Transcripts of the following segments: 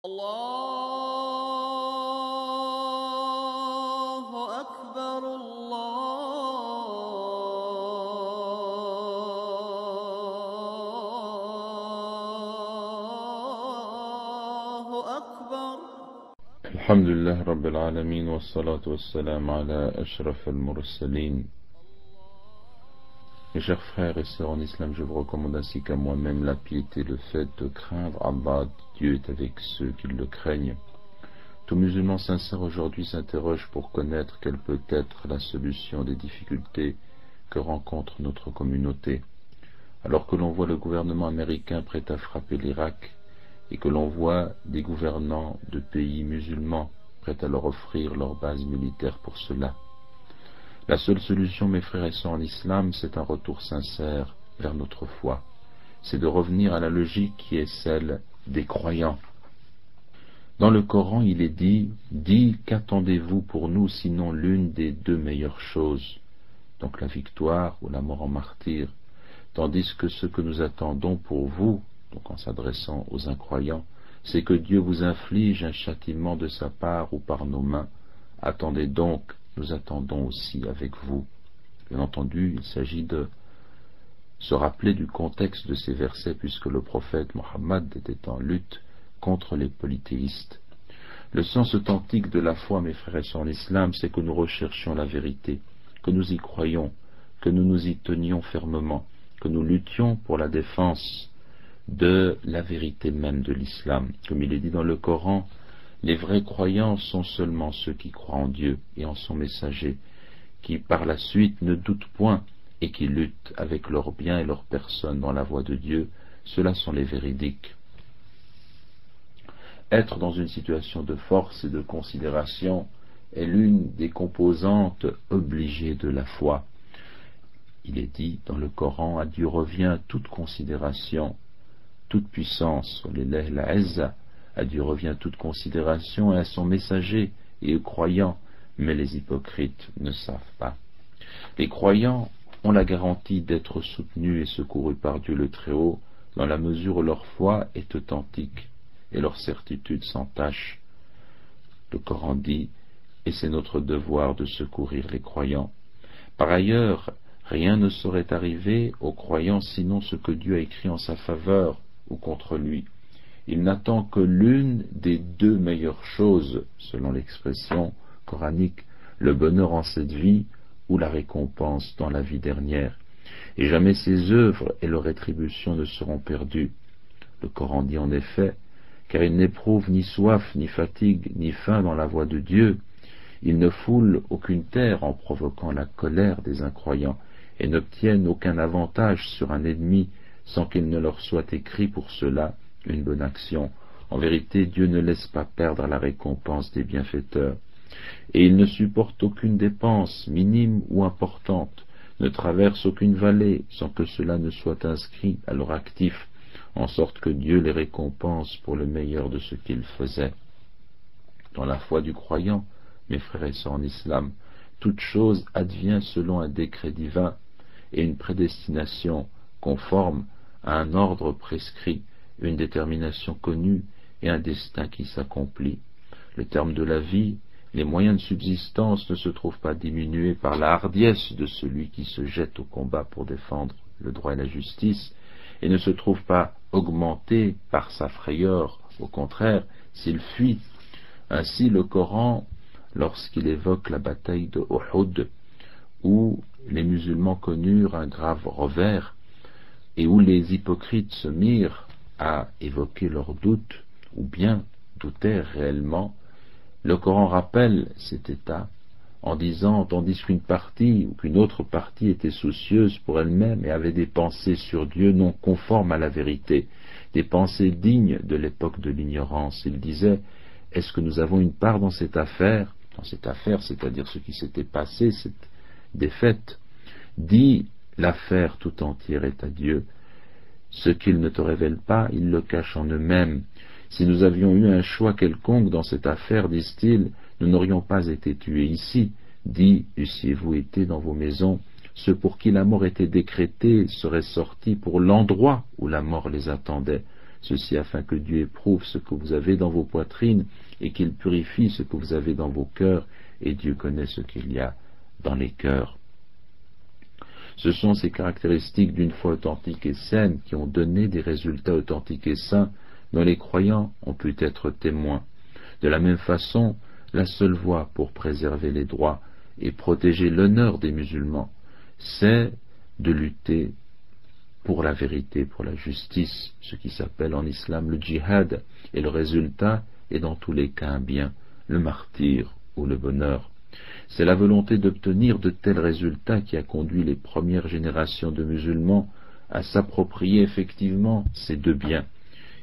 الله أكبر الله أكبر. الحمد لله رب العالمين والصلاة والسلام على أشرف المرسلين. Mes chers frères et sœurs en islam, je vous recommande ainsi qu'à moi-même la piété, le fait de craindre Allah. Dieu est avec ceux qui le craignent. Tout musulman sincère aujourd'hui s'interroge pour connaître quelle peut être la solution des difficultés que rencontre notre communauté. Alors que l'on voit le gouvernement américain prêt à frapper l'Irak et que l'on voit des gouvernants de pays musulmans prêts à leur offrir leur base militaire pour cela. La seule solution, mes frères et sœurs en islam, c'est un retour sincère vers notre foi. C'est de revenir à la logique qui est celle des croyants. Dans le Coran, il est dit « Qu'attendez-vous pour nous sinon l'une des deux meilleures choses, donc la victoire ou la mort en martyr, tandis que ce que nous attendons pour vous, donc en s'adressant aux incroyants, c'est que Dieu vous inflige un châtiment de sa part ou par nos mains. Attendez donc, nous attendons aussi avec vous. » Bien entendu, il s'agit de se rappeler du contexte de ces versets puisque le prophète Mohammed était en lutte contre les polythéistes. Le sens authentique de la foi, mes frères et sœurs en islam, c'est que nous recherchions la vérité, que nous y croyions, que nous nous y tenions fermement, que nous luttions pour la défense de la vérité même de l'islam. Comme il est dit dans le Coran, les vrais croyants sont seulement ceux qui croient en Dieu et en son messager, qui par la suite ne doutent point et qui luttent avec leurs biens et leurs personnes dans la voie de Dieu. Ceux-là sont les véridiques. Être dans une situation de force et de considération est l'une des composantes obligées de la foi. Il est dit dans le Coran, à Dieu revient toute considération, toute puissance, à Dieu revient toute considération et à son messager et aux croyants, mais les hypocrites ne savent pas. Les croyants ont la garantie d'être soutenus et secourus par Dieu le Très-Haut dans la mesure où leur foi est authentique et leur certitude sans tache. Le Coran dit, et c'est notre devoir de secourir les croyants. Par ailleurs, rien ne saurait arriver aux croyants sinon ce que Dieu a écrit en sa faveur ou contre lui. Il n'attend que l'une des deux meilleures choses, selon l'expression coranique, le bonheur en cette vie ou la récompense dans la vie dernière. Et jamais ses œuvres et leurs rétributions ne seront perdues. Le Coran dit en effet, car il n'éprouve ni soif, ni fatigue, ni faim dans la voie de Dieu. Il ne foule aucune terre en provoquant la colère des incroyants et n'obtiennent aucun avantage sur un ennemi sans qu'il ne leur soit écrit pour cela une bonne action. En vérité, Dieu ne laisse pas perdre la récompense des bienfaiteurs. Et il ne supporte aucune dépense, minime ou importante, ne traverse aucune vallée sans que cela ne soit inscrit à leur actif, en sorte que Dieu les récompense pour le meilleur de ce qu'ils faisaient. Dans la foi du croyant, mes frères et sœurs en islam, toute chose advient selon un décret divin et une prédestination conforme à un ordre prescrit, une détermination connue et un destin qui s'accomplit. Le terme de la vie, les moyens de subsistance ne se trouvent pas diminués par la hardiesse de celui qui se jette au combat pour défendre le droit et la justice, et ne se trouvent pas augmentés par sa frayeur, au contraire, s'il fuit. Ainsi le Coran, lorsqu'il évoque la bataille de Uhud, où les musulmans connurent un grave revers, et où les hypocrites se mirent à évoquer leurs doutes, ou bien doutèrent réellement, le Coran rappelle cet état en disant, tandis qu'une partie ou qu'une autre partie était soucieuse pour elle-même et avait des pensées sur Dieu non conformes à la vérité, des pensées dignes de l'époque de l'ignorance. Il disait, est-ce que nous avons une part dans cette affaire, c'est-à-dire ce qui s'était passé, cette défaite? Dis, l'affaire tout entière est à Dieu. Ce qu'ils ne te révèlent pas, ils le cachent en eux-mêmes. Si nous avions eu un choix quelconque dans cette affaire, disent-ils, nous n'aurions pas été tués ici. Dis, eussiez-vous été dans vos maisons, ceux pour qui la mort était décrétée seraient sortis pour l'endroit où la mort les attendait. ceci afin que Dieu éprouve ce que vous avez dans vos poitrines et qu'il purifie ce que vous avez dans vos cœurs, et Dieu connaît ce qu'il y a dans les cœurs. Ce sont ces caractéristiques d'une foi authentique et saine qui ont donné des résultats authentiques et sains dont les croyants ont pu être témoins. De la même façon, la seule voie pour préserver les droits et protéger l'honneur des musulmans, c'est de lutter pour la vérité, pour la justice, ce qui s'appelle en islam le djihad, et le résultat est dans tous les cas un bien, le martyre ou le bonheur. C'est la volonté d'obtenir de tels résultats qui a conduit les premières générations de musulmans à s'approprier effectivement ces deux biens.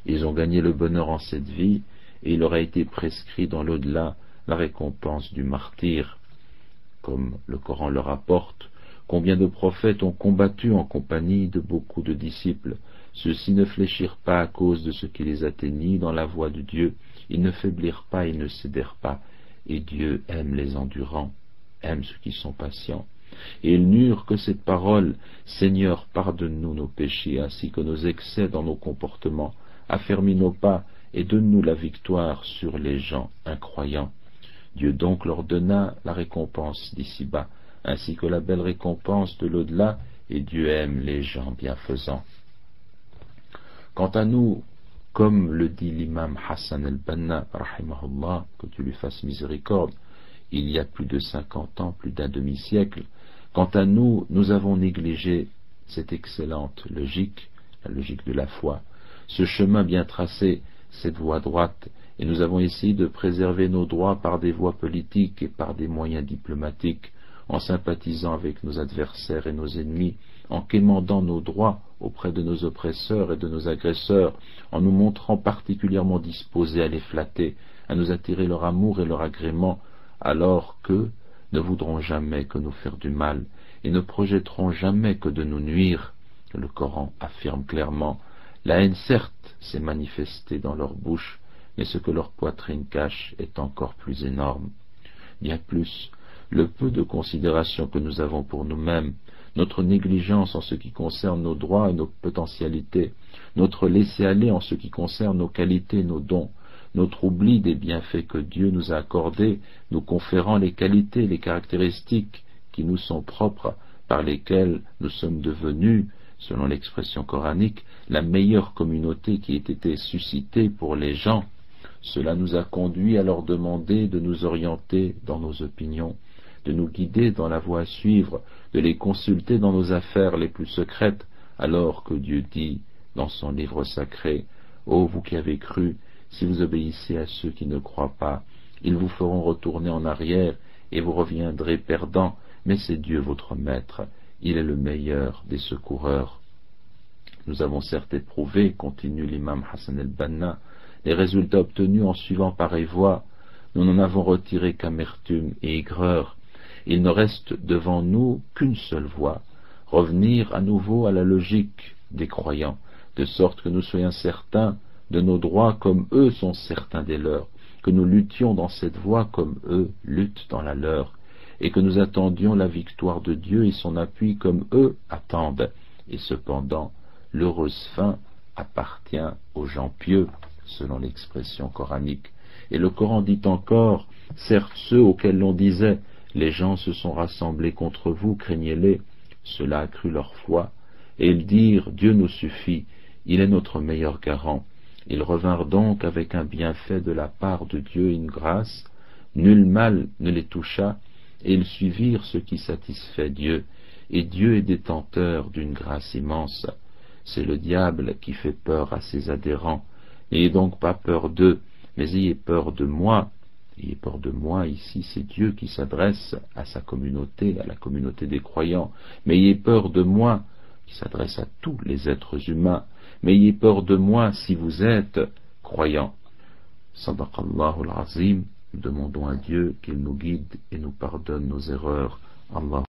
Ils ont gagné le bonheur en cette vie, et il leur a été prescrit dans l'au-delà la récompense du martyr. Comme le Coran le rapporte, combien de prophètes ont combattu en compagnie de beaucoup de disciples. Ceux-ci ne fléchirent pas à cause de ce qui les atteignit dans la voie de Dieu. Ils ne faiblirent pas et ne cédèrent pas. Et Dieu aime les endurants, aime ceux qui sont patients. Et ils n'eurent que cette parole: Seigneur, pardonne-nous nos péchés ainsi que nos excès dans nos comportements. Affermis nos pas et donne-nous la victoire sur les gens incroyants. Dieu donc leur donna la récompense d'ici-bas, ainsi que la belle récompense de l'au-delà, et Dieu aime les gens bienfaisants. Quant à nous, comme le dit l'imam Hassan al-Banna, rahimahullah, que tu lui fasses miséricorde, il y a plus de 50 ans, plus d'un demi-siècle, quant à nous, nous avons négligé cette excellente logique, la logique de la foi, ce chemin bien tracé, cette voie droite, et nous avons essayé de préserver nos droits par des voies politiques et par des moyens diplomatiques, en sympathisant avec nos adversaires et nos ennemis, en quémandant nos droits auprès de nos oppresseurs et de nos agresseurs, en nous montrant particulièrement disposés à les flatter, à nous attirer leur amour et leur agrément, alors qu'eux ne voudront jamais que nous faire du mal, et ne projetteront jamais que de nous nuire. Le Coran affirme clairement: la haine certes s'est manifestée dans leur bouche, mais ce que leur poitrine cache est encore plus énorme. Bien plus, le peu de considération que nous avons pour nous-mêmes, notre négligence en ce qui concerne nos droits et nos potentialités, notre laisser-aller en ce qui concerne nos qualités et nos dons, notre oubli des bienfaits que Dieu nous a accordés, nous conférant les qualités et les caractéristiques qui nous sont propres, par lesquelles nous sommes devenus, selon l'expression coranique, la meilleure communauté qui ait été suscitée pour les gens. Cela nous a conduit à leur demander de nous orienter dans nos opinions, de nous guider dans la voie à suivre, de les consulter dans nos affaires les plus secrètes, alors que Dieu dit dans son livre sacré: ô vous qui avez cru, si vous obéissez à ceux qui ne croient pas, ils vous feront retourner en arrière et vous reviendrez perdants, mais c'est Dieu votre maître, il est le meilleur des secoureurs. Nous avons certes éprouvé, continue l'imam Hassan al-Banna, les résultats obtenus en suivant pareille voie. Nous n'en avons retiré qu'amertume et aigreur. Il ne reste devant nous qu'une seule voie: revenir à nouveau à la logique des croyants, de sorte que nous soyons certains de nos droits comme eux sont certains des leurs, que nous luttions dans cette voie comme eux luttent dans la leur, et que nous attendions la victoire de Dieu et son appui comme eux attendent. Et cependant, l'heureuse fin appartient aux gens pieux, selon l'expression coranique. Et le Coran dit encore: certes, ceux auxquels l'on disait les gens se sont rassemblés contre vous, craignez-les, cela accrut leur foi, et ils dirent: Dieu nous suffit, il est notre meilleur garant. Ils revinrent donc avec un bienfait de la part de Dieu et une grâce, nul mal ne les toucha, et ils suivirent ce qui satisfait Dieu, et Dieu est détenteur d'une grâce immense. C'est le diable qui fait peur à ses adhérents. N'ayez donc pas peur d'eux, mais ayez peur de moi. Ayez peur de moi, ici c'est Dieu qui s'adresse à sa communauté, à la communauté des croyants. Mais ayez peur de moi, qui s'adresse à tous les êtres humains. Mais ayez peur de moi si vous êtes croyants. Sadaqallahu al-Azim. Nous demandons à Dieu qu'il nous guide et nous pardonne nos erreurs. Allah.